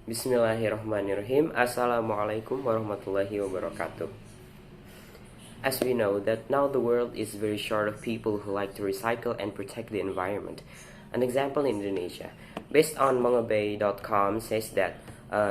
Bismillahirrahmanirrahim. Assalamualaikum warahmatullahi wabarakatuh. As we know that now the world is very short of people who like to recycle and protect the environment. An example in Indonesia, based on M.R.P.M says that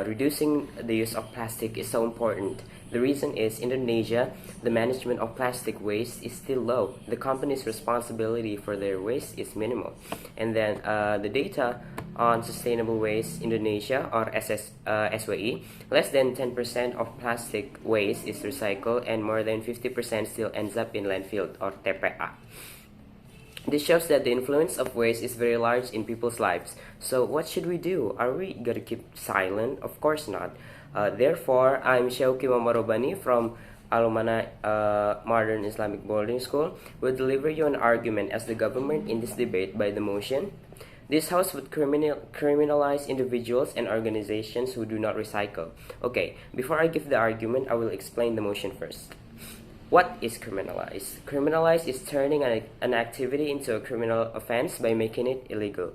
reducing the use of plastic is so important. The reason is Indonesia, the management of plastic waste is still low. The company's responsibility for their waste is minimal. And then the data on Sustainable Waste Indonesia or SYE, less than 10% of plastic waste is recycled and more than 50% still ends up in landfill or TPA. This shows that the influence of waste is very large in people's lives. So what should we do? Are we gonna keep silent? Of course not. Therefore, I'm Syauqy from Alumana Modern Islamic Boarding School will deliver you an argument as the government in this debate by the motion. This house would criminalize individuals and organizations who do not recycle. Okay, before I give the argument, I will explain the motion first. What is criminalize? Criminalize is turning an activity into a criminal offense by making it illegal.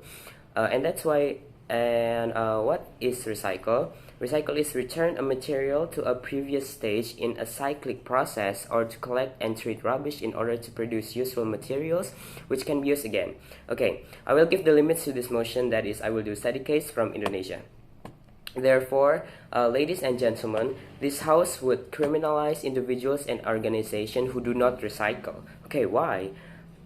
And that's why, what is recycle? Recycle is return a material to a previous stage in a cyclic process or to collect and treat rubbish in order to produce useful materials which can be used again. Okay, I will give the limits to this motion, that is, I will do a study case from Indonesia. Therefore, ladies and gentlemen, this house would criminalize individuals and organizations who do not recycle. Okay, why?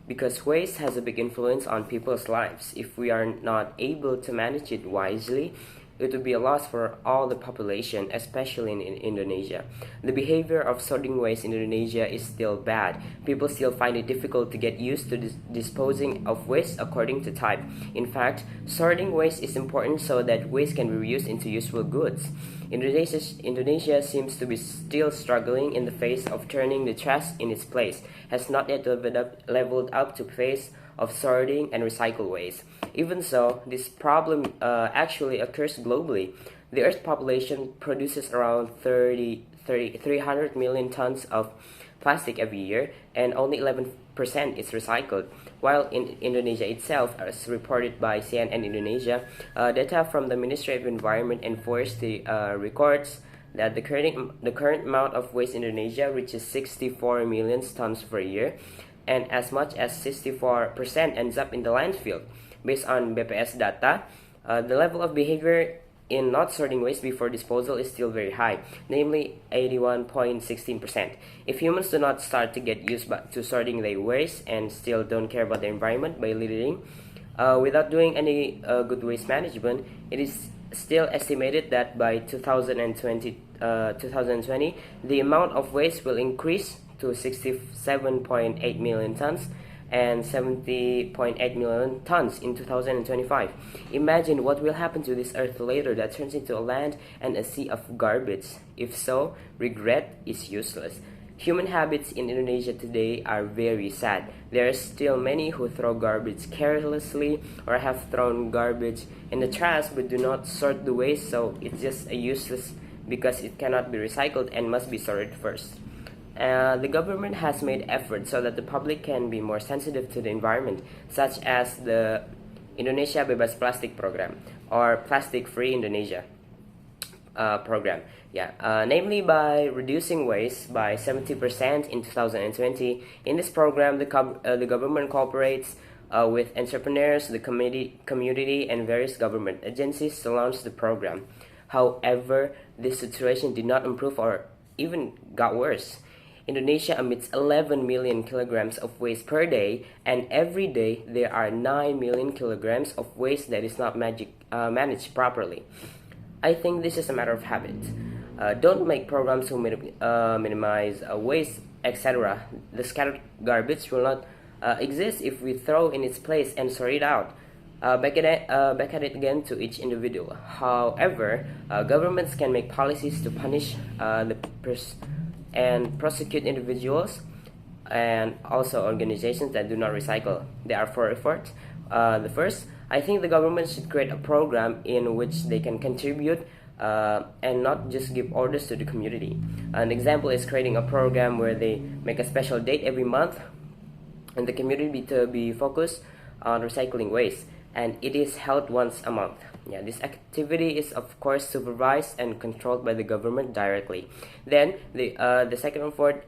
Because waste has a big influence on people's lives. If we are not able to manage it wisely, it would be a loss for all the population, especially in Indonesia. The behavior of sorting waste in Indonesia is still bad. People still find it difficult to get used to disposing of waste according to type. In fact, sorting waste is important so that waste can be reused into useful goods. Indonesia seems to be still struggling in the face of turning the trash in its place, has not yet leveled up to face of sorting and recycle waste. Even so, this problem actually occurs globally. The Earth's population produces around 300 million tons of plastic every year, and only 11% is recycled. While in Indonesia itself, as reported by CNN Indonesia, data from the Ministry of Environment and Forestry records that the current amount of waste in Indonesia reaches 64 million tons per year, and as much as 64% ends up in the landfill. Based on BPS data, the level of behavior in not sorting waste before disposal is still very high, namely 81.16%. If humans do not start to get used to sorting their waste and still don't care about the environment by littering, without doing any good waste management, it is still estimated that by 2020, the amount of waste will increase to 67.8 million tons and 70.8 million tons in 2025. Imagine what will happen to this earth later that turns into a land and a sea of garbage. If so, regret is useless. Human habits in Indonesia today are very sad. There are still many who throw garbage carelessly or have thrown garbage in the trash but do not sort the waste, so it's just a useless because it cannot be recycled and must be sorted first. The government has made efforts so that the public can be more sensitive to the environment, such as the Indonesia Bebas Plastik program or Plastic Free Indonesia program. Namely by reducing waste by 70% in 2020. In this program, the government cooperates with entrepreneurs, the community, and various government agencies to launch the program. However, this situation did not improve or even got worse. Indonesia emits 11 million kilograms of waste per day, and every day there are 9 million kilograms of waste that is not managed properly. I think this is a matter of habit. Don't make programs to minimize waste, etc. The scattered garbage will not exist if we throw in its place and sort it out. Back at it again to each individual. However, governments can make policies to punish and prosecute individuals and also organizations that do not recycle. There are four efforts. The first, I think the government should create a program in which they can contribute and not just give orders to the community. An example is creating a program where they make a special date every month and the community to be focused on recycling waste, and it is held once a month. Yeah, this activity is of course supervised and controlled by the government directly. Then the second and fourth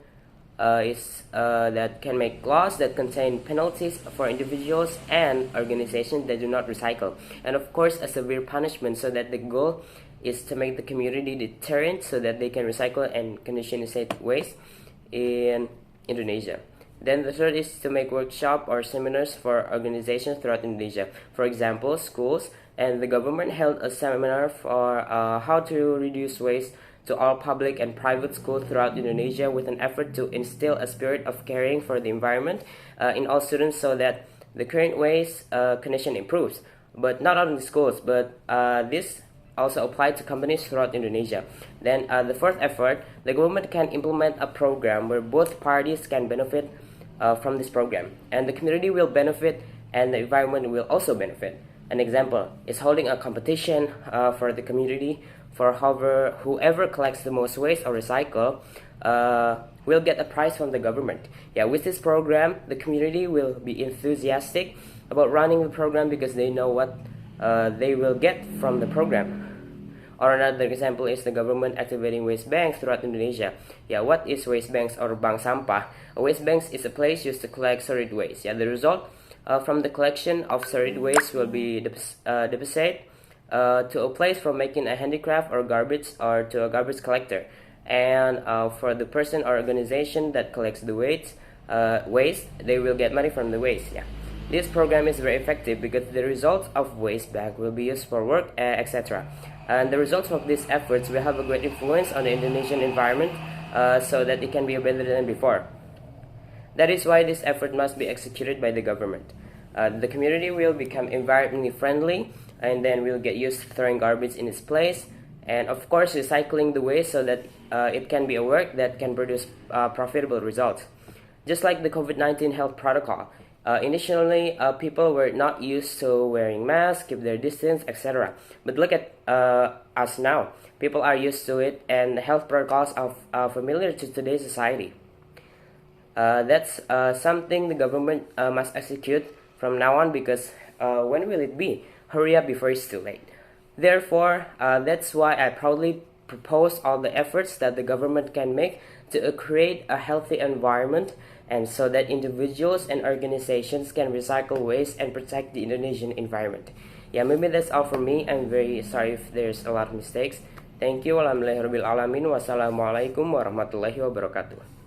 is that can make laws that contain penalties for individuals and organizations that do not recycle, and of course a severe punishment, so that the goal is to make the community deterrent so that they can recycle and condition safe waste in Indonesia. Then the third is to make workshop or seminars for organizations throughout Indonesia. For example, schools and the government held a seminar for how to reduce waste to all public and private schools throughout Indonesia, with an effort to instill a spirit of caring for the environment in all students, so that the current waste condition improves. But not only schools, but this also applied to companies throughout Indonesia. Then the fourth effort, the government can implement a program where both parties can benefit from this program, and the community will benefit and the environment will also benefit. An example is holding a competition for the community for whoever collects the most waste or recycle will get a prize from the government. Yeah, with this program, the community will be enthusiastic about running the program because they know what they will get from the program. Or another example is the government activating waste banks throughout Indonesia. Yeah, what is waste banks or bank sampah? A waste banks is a place used to collect solid waste. Yeah, the result from the collection of solid waste will be deposited to a place for making a handicraft or garbage, or to a garbage collector. And for the person or organization that collects the waste, they will get money from the waste. Yeah. This program is very effective because the results of waste bag will be used for work, etc. And the results of these efforts will have a great influence on the Indonesian environment, so that it can be better than before. That is why this effort must be executed by the government. The community will become environmentally friendly, and then we'll get used to throwing garbage in its place, and of course recycling the waste, so that it can be a work that can produce profitable results. Just like the COVID-19 health protocol, initially people were not used to wearing masks, keep their distance, etc. But look at us now. People are used to it, and health protocols are familiar to today's society. That's something the government must execute from now on, because when will it be? Hurry up before it's too late. Therefore, that's why I proudly propose all the efforts that the government can make to create a healthy environment, and so that individuals and organizations can recycle waste and protect the Indonesian environment. Yeah, maybe that's all from me. I'm very sorry if there's a lot of mistakes. Thank you. Alhamdulillahirabbil alamin. Wassalamualaikum warahmatullahi wabarakatuh.